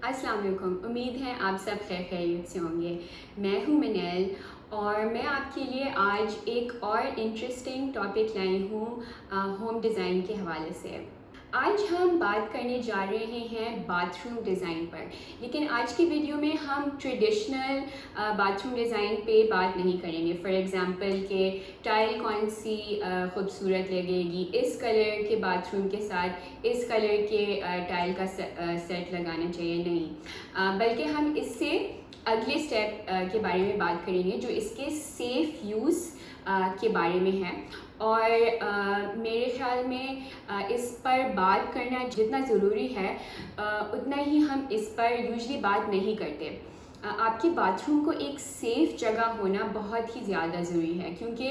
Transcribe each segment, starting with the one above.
अस्सलाम वालेकुम। उम्मीद है आप सब खैर खैरियत से होंगे। मैं हूँ मिनल और मैं आपके लिए आज एक और इंटरेस्टिंग टॉपिक लाई हूँ होम डिज़ाइन के हवाले से। आज हम बात करने जा रहे हैं बाथरूम डिज़ाइन पर, लेकिन आज की वीडियो में हम ट्रेडिशनल बाथरूम डिज़ाइन पे बात नहीं करेंगे। फॉर एग्ज़ाम्पल कि टाइल कौन सी खूबसूरत लगेगी, इस कलर के बाथरूम के साथ इस कलर के टाइल का सेट लगाना चाहिए, नहीं। बल्कि हम इससे अगले स्टेप के बारे में बात करेंगे जो इसके सेफ़ यूज़ के बारे में है। और मेरे ख़्याल में इस पर बात करना जितना ज़रूरी है उतना ही हम इस पर यूजुअली बात नहीं करते। आपके बाथरूम को एक सेफ़ जगह होना बहुत ही ज़्यादा ज़रूरी है, क्योंकि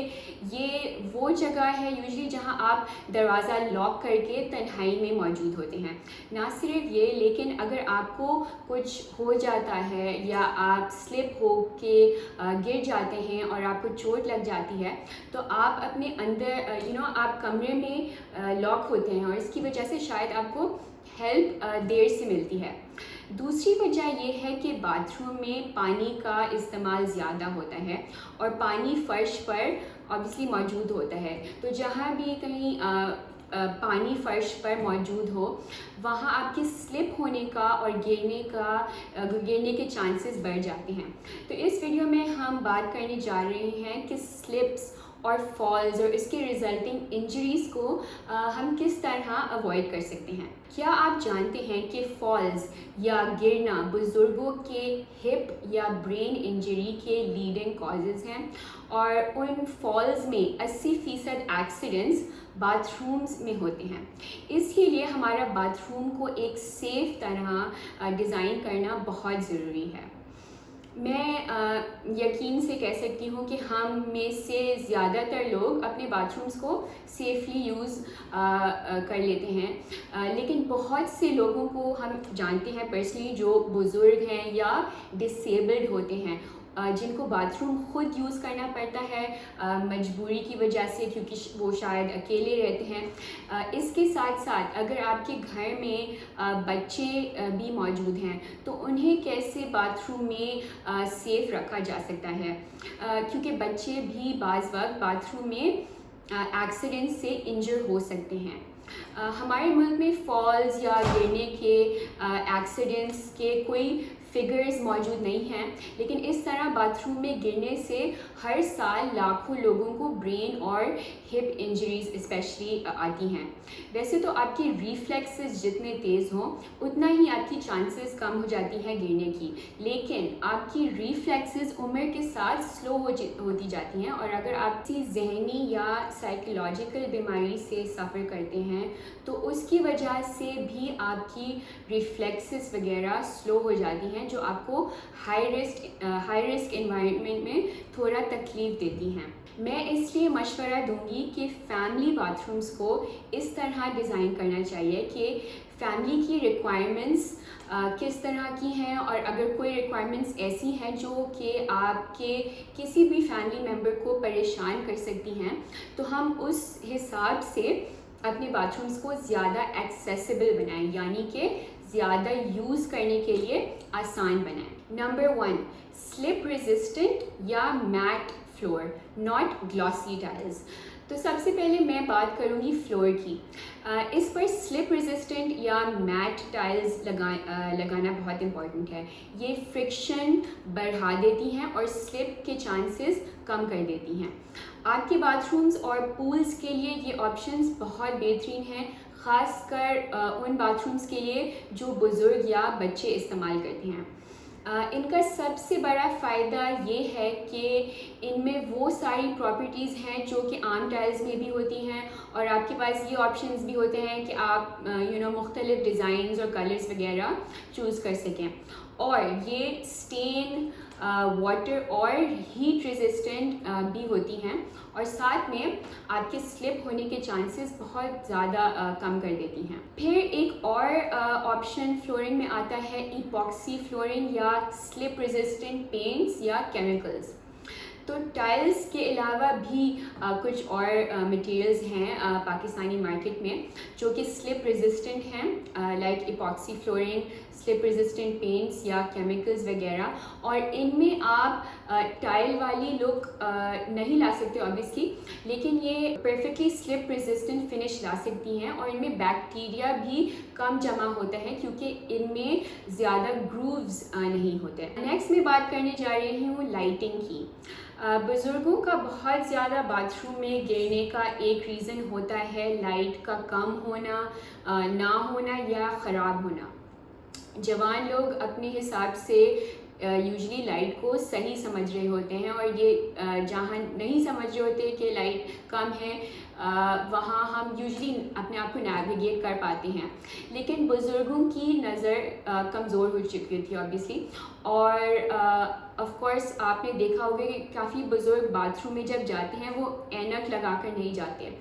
ये वो जगह है यूजुअली जहाँ आप दरवाज़ा लॉक करके तन्हाई में मौजूद होते हैं। ना सिर्फ ये, लेकिन अगर आपको कुछ हो जाता है या आप स्लिप हो के गिर जाते हैं और आपको चोट लग जाती है, तो आप अपने अंदर आप कमरे में लॉक होते हैं और इसकी वजह से शायद आपको हेल्प देर से मिलती है। दूसरी वजह ये है कि बाथरूम में पानी का इस्तेमाल ज़्यादा होता है और पानी फ़र्श पर ऑब्वियसली मौजूद होता है। तो जहाँ भी कहीं पानी फ़र्श पर मौजूद हो, वहाँ आपके स्लिप होने का और गिरने के चांसेस बढ़ जाते हैं। तो इस वीडियो में हम बात करने जा रहे हैं कि स्लिप्स और फॉल्स और इसके रिजल्टिंग इंजरीज़ को हम किस तरह अवॉइड कर सकते हैं। क्या आप जानते हैं कि फॉल्स या गिरना बुज़ुर्गों के हिप या ब्रेन इंजरी के लीडिंग कॉजेज़ हैं, और उन फॉल्स में 80% एक्सीडेंट्स बाथरूम्स में होते हैं। इसलिए हमारा बाथरूम को एक सेफ़ तरह डिज़ाइन करना बहुत ज़रूरी है। मैं यकीन से कह सकती हूँ कि हम में से ज़्यादातर लोग अपने बाथरूम्स को सेफली यूज़ कर लेते हैं, लेकिन बहुत से लोगों को हम जानते हैं पर्सनली जो बुज़ुर्ग हैं या डिसेबल्ड होते हैं, जिनको बाथरूम ख़ुद यूज़ करना पड़ता है मजबूरी की वजह से, क्योंकि वो शायद अकेले रहते हैं। इसके साथ साथ अगर आपके घर में बच्चे भी मौजूद हैं तो उन्हें कैसे बाथरूम में सेफ़ रखा जा सकता है, क्योंकि बच्चे भी बाज़ वक्त बाथरूम में एक्सीडेंट से इंजर हो सकते हैं। हमारे मुल्क में फॉल्स या गिरने के एक्सीडेंट्स के कोई फिगर्स मौजूद नहीं हैं, लेकिन इस तरह बाथरूम में गिरने से हर साल लाखों लोगों को ब्रेन और हिप इंजरीज़ स्पेशली आती हैं। वैसे तो आपकी रिफ्लेक्सेस जितने तेज़ हों उतना ही आपकी चांसेस कम हो जाती हैं गिरने की, लेकिन आपकी रिफ्लेक्सेस उम्र के साथ स्लो होती जाती हैं। और अगर आप किसी जहनी या साइकोलॉजिकल बीमारी से सफ़र करते हैं तो उसकी वजह से भी आपकी रिफ्लेक्सेस वगैरह स्लो हो जाती हैं, जो आपको हाई रिस्क एनवायरनमेंट में थोड़ा तकलीफ़ देती हैं। मैं इसलिए मशवरा दूंगी कि फ़ैमिली बाथरूम्स को इस तरह डिज़ाइन करना चाहिए कि फ़ैमिली की रिक्वायरमेंट्स किस तरह की हैं, और अगर कोई रिक्वायरमेंट्स ऐसी हैं जो कि आपके किसी भी फैमिली मेम्बर को परेशान कर सकती हैं, तो हम उस हिसाब से अपने बाथरूम्स को ज़्यादा एक्सेसिबल बनाएं, यानी कि ज़्यादा यूज़ करने के लिए आसान बनाएं। नंबर 1, स्लिप रेजिस्टेंट या matt floor, not glossy tiles. तो सबसे पहले मैं बात करूँगी फ्लोर की। इस पर स्लिप रेजिस्टेंट या मैट टाइल्स लगाना बहुत इम्पॉर्टेंट है। ये फ्रिक्शन बढ़ा देती हैं और स्लिप के चांसेस कम कर देती हैं। आपके बाथरूम्स और पूल्स के लिए ये ऑप्शंस बहुत बेहतरीन हैं, ख़ासकर उन बाथरूम्स के लिए जो बुज़ुर्ग या बच्चे इस्तेमाल करते हैं। इनका सबसे बड़ा फ़ायदा ये है कि इनमें वो सारी प्रॉपर्टीज़ हैं जो कि आम टाइल्स में भी होती हैं, और आपके पास ये ऑप्शंस भी होते हैं कि आप मुख्तलिफ़ डिज़ाइंस और कलर्स वगैरह चूज़ कर सकें। और ये स्टेन, वाटर और हीट रेजिस्टेंट भी होती हैं, और साथ में आपके स्लिप होने के चांसेस बहुत ज़्यादा कम कर देती हैं। फिर एक और ऑप्शन फ्लोरिंग में आता है इपॉक्सी फ्लोरिंग या स्लिप रेजिस्टेंट पेंट्स या केमिकल्स। तो टाइल्स के अलावा भी कुछ और मटेरियल्स हैं पाकिस्तानी मार्केट में जो कि स्लिप रेजिस्टेंट हैं, like epoxy flooring, slip resistant paints या केमिकल्स वगैरह, और इनमें आप टाइल वाली लुक नहीं ला सकते ऑब्वियसली, लेकिन ये परफेक्टली स्लिप रेजिस्टेंट फिनिश ला सकती हैं, और इनमें बैक्टीरिया भी कम जमा होता है क्योंकि इनमें ज़्यादा ग्रूव्स नहीं होते। नेक्स्ट मैं बात करने जा रही हूँ लाइटिंग की। बुज़ुर्गों का बहुत ज़्यादा बाथरूम में गिरने का एक रीज़न होता है लाइट का कम होना, ना होना या ख़राब होना। जवान लोग अपने हिसाब से यूजली लाइट को सही समझ रहे होते हैं, और ये जहाँ नहीं समझ रहे होते कि लाइट कम है वहाँ हम यूजली अपने आप को नेविगेट कर पाते हैं। लेकिन बुज़ुर्गों की नज़र कमज़ोर हो चुकी थी ऑब्वियसली, और ऑफ कोर्स आपने देखा होगा कि काफ़ी बुज़ुर्ग बाथरूम में जब जाते हैं वो ऐनक लगा कर नहीं जाते।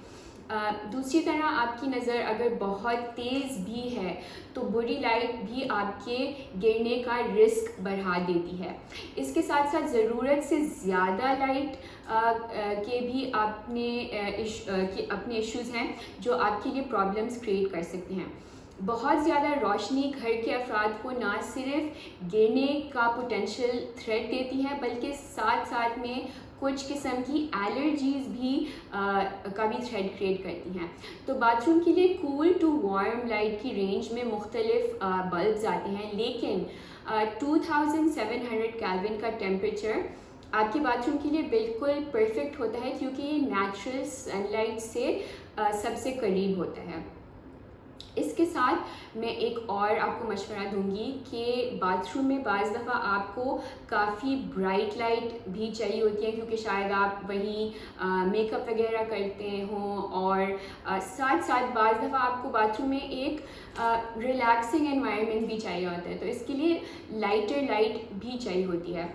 दूसरी तरह आपकी नज़र अगर बहुत तेज़ भी है तो बुरी लाइट भी आपके गिरने का रिस्क बढ़ा देती है। इसके साथ साथ ज़रूरत से ज़्यादा लाइट के भी अपने इश्यूज़ हैं जो आपके लिए प्रॉब्लम्स क्रिएट कर सकते हैं। बहुत ज़्यादा रोशनी घर के अफराद को ना सिर्फ गिरने का पोटेंशियल थ्रेट देती है बल्कि साथ साथ में कुछ किस्म की एलर्जीज़ भी का भी थ्रेट क्रिएट करती हैं। तो बाथरूम के लिए कूल टू वार्म लाइट की रेंज में मुख्तलिफ बल्ब्स आते हैं, लेकिन 2700 केल्विन का टेम्परेचर आपके बाथरूम के लिए बिल्कुल परफेक्ट होता है क्योंकि ये नेचुरल सनलाइट से सबसे करीब होता है। इसके साथ मैं एक और आपको मशवरा दूंगी कि बाथरूम में बाज़ दफ़ा आपको काफ़ी ब्राइट लाइट भी चाहिए होती है क्योंकि शायद आप वहीं मेकअप वगैरह करते हों, और साथ साथ बाज़ दफ़ा आपको बाथरूम में एक रिलैक्सिंग एनवायरनमेंट भी चाहिए होता है, तो इसके लिए लाइटर लाइट भी चाहिए होती है।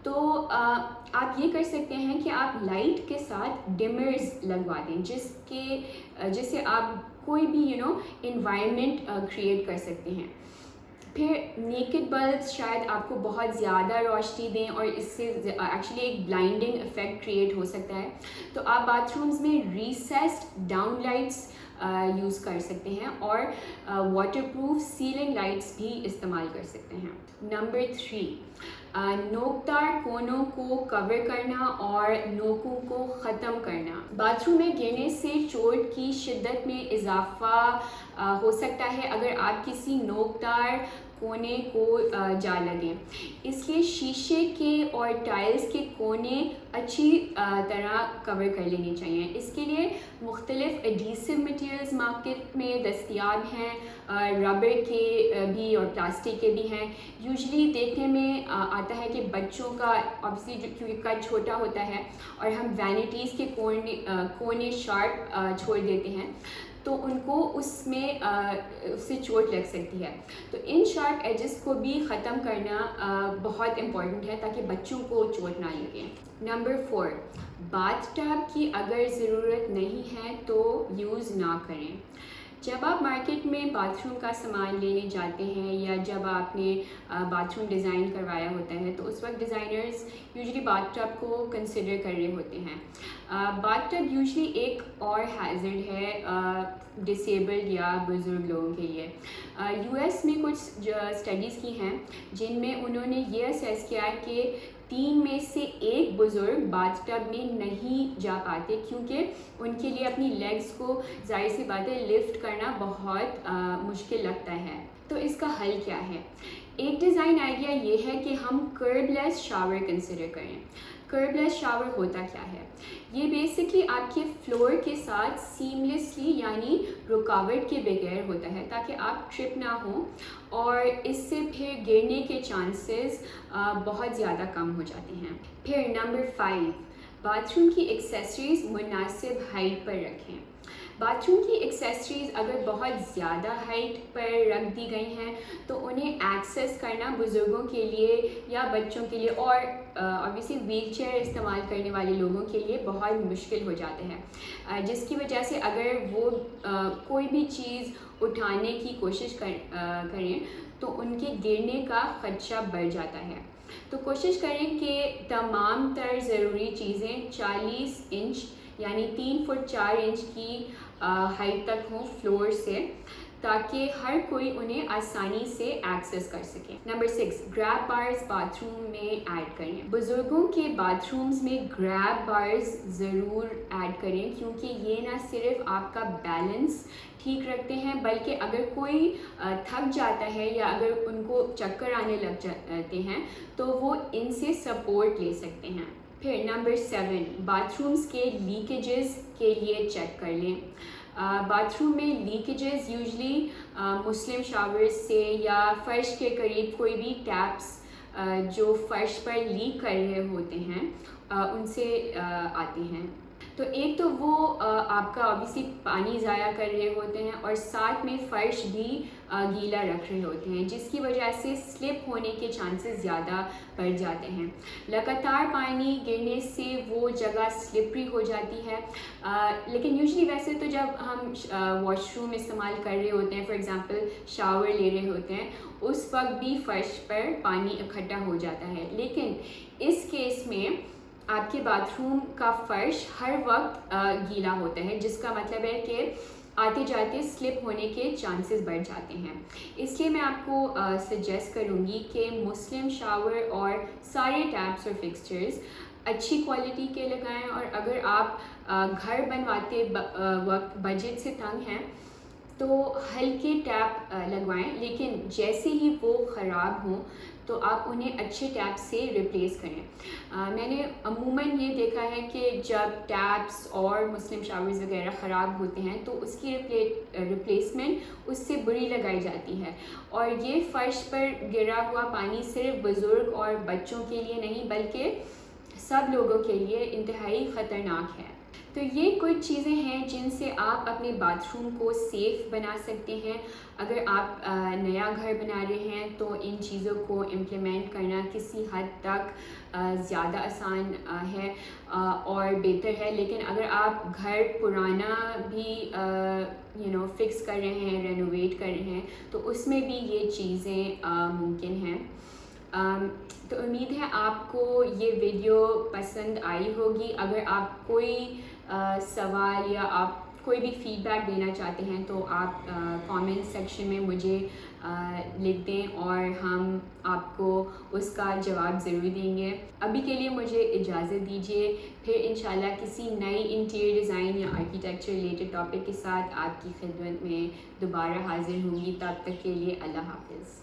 तो आप ये कर सकते हैं कि आप लाइट के साथ डिमर्स लगवा दें जिससे आप कोई भी एनवायरनमेंट क्रिएट कर सकते हैं। फिर नेकेड बल्ब्स शायद आपको बहुत ज़्यादा रोशनी दें और इससे एक्चुअली एक ब्लाइंडिंग इफेक्ट क्रिएट हो सकता है, तो आप बाथरूम्स में रिसेस्ड डाउन लाइट्स यूज़ कर सकते हैं और वाटरप्रूफ सीलिंग लाइट्स भी इस्तेमाल कर सकते हैं। नंबर 3, नोकदार कोनों को कवर करना और नोकों को ख़त्म करना। बाथरूम में गिरने से चोट की शिद्दत में इजाफा हो सकता है अगर आप किसी नोकदार कोने को जा लगें, इसलिए शीशे के और टाइल्स के कोने अच्छी तरह कवर कर लेने चाहिए। इसके लिए मुख्तलिफ एडहेसिव मटेरियल्स मार्केट में दस्तयाब हैं, रबर के भी और प्लास्टिक के भी हैं। यूजुअली देखने में आता है कि बच्चों का ऑब्वियसली क्योंकि कट छोटा होता है और हम वैनिटीज़ के कोने शार्प छोड़ देते हैं तो उनको उससे चोट लग सकती है। तो इन शार्प एजेस को भी ख़त्म करना बहुत इम्पॉर्टेंट है ताकि बच्चों को चोट ना लगे। नंबर 4, बाथटब की अगर ज़रूरत नहीं है तो यूज़ ना करें। जब आप मार्केट में बाथरूम का सामान लेने जाते हैं या जब आपने बाथरूम डिज़ाइन करवाया होता है तो उस वक्त डिज़ाइनर्स यूजुअली बाथटब को कंसिडर कर रहे होते हैं। बाथटब यूजुअली एक और हैज़र्ड है डिसेबल्ड या बुज़ुर्ग लोगों के लिए। यूएस में कुछ स्टडीज़ की हैं जिनमें उन्होंने ये असेस किया कि 3 में से 1 बुज़ुर्ग बाथटब में नहीं जा पाते क्योंकि उनके लिए अपनी लेग्स को ज़ाहिर सी बात है लिफ्ट करना बहुत मुश्किल लगता है। तो इसका हल क्या है? एक डिज़ाइन आइडिया ये है कि हम कर्बलेस शावर कंसिडर करें। कर्बलेस शावर होता क्या है? ये बेसिकली आपके फ्लोर के साथ सीमलेसली यानी रुकावट के बगैर होता है ताकि आप ट्रिप ना हो और इससे फिर गिरने के चांसेस बहुत ज़्यादा कम हो जाते हैं। फिर नंबर 5, बाथरूम की एक्सेसरीज़ मुनासिब हाइट पर रखें। बाथरूम की एक्सेसरीज़ अगर बहुत ज़्यादा हाइट पर रख दी गई हैं तो उन्हें एक्सेस करना बुज़ुर्गों के लिए या बच्चों के लिए और ऑब्वियसली व्हीलचेयर इस्तेमाल करने वाले लोगों के लिए बहुत मुश्किल हो जाता है, जिसकी वजह से अगर वो कोई भी चीज़ उठाने की कोशिश करें तो उनके गिरने का ख़दशा बढ़ जाता है। तो कोशिश करें कि तमाम तर ज़रूरी चीज़ें 40 इंच यानी 3 फुट 4 इंच की हाइट तक हों फ्लोर से, تاکہ ہر کوئی انہیں آسانی سے ایکسیس کر سکے۔ نمبر 6، گریب بارز باتھ روم میں ایڈ کریں۔ بزرگوں کے باتھ رومز میں گریب بارز ضرور ایڈ کریں، کیونکہ یہ نہ صرف آپ کا بیلنس ٹھیک رکھتے ہیں بلکہ اگر کوئی تھک جاتا ہے یا اگر ان کو چکر آنے لگ جاتے ہیں تو وہ ان سے سپورٹ لے سکتے ہیں۔ پھر نمبر 7، باتھ رومز کے لیکیجز کے لیے چیک کر لیں۔ باتھ روم میں لیکیجز یوزلی مسلم شاور سے یا فرش کے قریب کوئی بھی ٹیپس جو فرش پر لیک کر رہے ہوتے ہیں ان سے آتے ہیں۔ تو ایک تو وہ آپ کا obviously پانی ضائع کر رہے ہوتے ہیں اور ساتھ میں فرش بھی گیلا رکھ رہے ہوتے ہیں، جس کی وجہ سے سلپ ہونے کے چانسز زیادہ بڑھ جاتے ہیں۔ لگاتار پانی گرنے سے وہ جگہ سلپری ہو جاتی ہے، لیکن یوزلی ویسے تو جب ہم واش روم استعمال کر رہے ہوتے ہیں، فار ایگزامپل شاور لے رہے ہوتے ہیں، اس وقت بھی فرش پر پانی اکٹھا ہو جاتا ہے، لیکن اس کیس میں آپ کے باتھ روم کا فرش ہر وقت گیلا ہوتا ہے، جس کا مطلب ہے کہ آتے جاتے سلپ ہونے کے چانسز بڑھ جاتے ہیں۔ اس لیے میں آپ کو سجیسٹ کروں گی کہ مسلم شاور اور سارے ٹیپس اور فکسچرز اچھی کوالٹی کے لگائیں، اور اگر آپ گھر بنواتے وقت بجٹ سے تنگ ہیں تو ہلکے ٹیپ لگوائیں، لیکن جیسے ہی وہ خراب ہوں تو آپ انہیں اچھے ٹیپ سے ریپلیس کریں۔ میں نے عموماً یہ دیکھا ہے کہ جب ٹیپس اور مسلم شاورز وغیرہ خراب ہوتے ہیں تو اس کی ریپلیسمنٹ اس سے بری لگائی جاتی ہے، اور یہ فرش پر گرا ہوا پانی صرف بزرگ اور بچوں کے لیے نہیں بلکہ سب لوگوں کے لیے انتہائی خطرناک ہے۔ تو یہ کچھ چیزیں ہیں جن سے آپ اپنے باتھ روم کو سیف بنا سکتے ہیں۔ اگر آپ نیا گھر بنا رہے ہیں تو ان چیزوں کو امپلیمنٹ کرنا کسی حد تک زیادہ آسان ہے اور بہتر ہے، لیکن اگر آپ گھر پرانا بھی فکس کر رہے ہیں، رینوویٹ کر رہے ہیں، تو اس میں بھی یہ چیزیں ممکن ہیں۔ تو امید ہے آپ کو یہ ویڈیو پسند آئی ہوگی۔ اگر آپ کوئی سوال یا آپ کوئی بھی فیڈ بیک دینا چاہتے ہیں تو آپ کامنٹ سیکشن میں مجھے لکھ دیں اور ہم آپ کو اس کا جواب ضرور دیں گے۔ ابھی کے لیے مجھے اجازت دیجیے، پھر انشاءاللہ کسی نئی انٹیریئر ڈیزائن یا آرکیٹیکچر ریلیٹڈ ٹاپک کے ساتھ آپ کی خدمت میں دوبارہ حاضر ہوں گی۔ تب تک کے لیے اللہ حافظ۔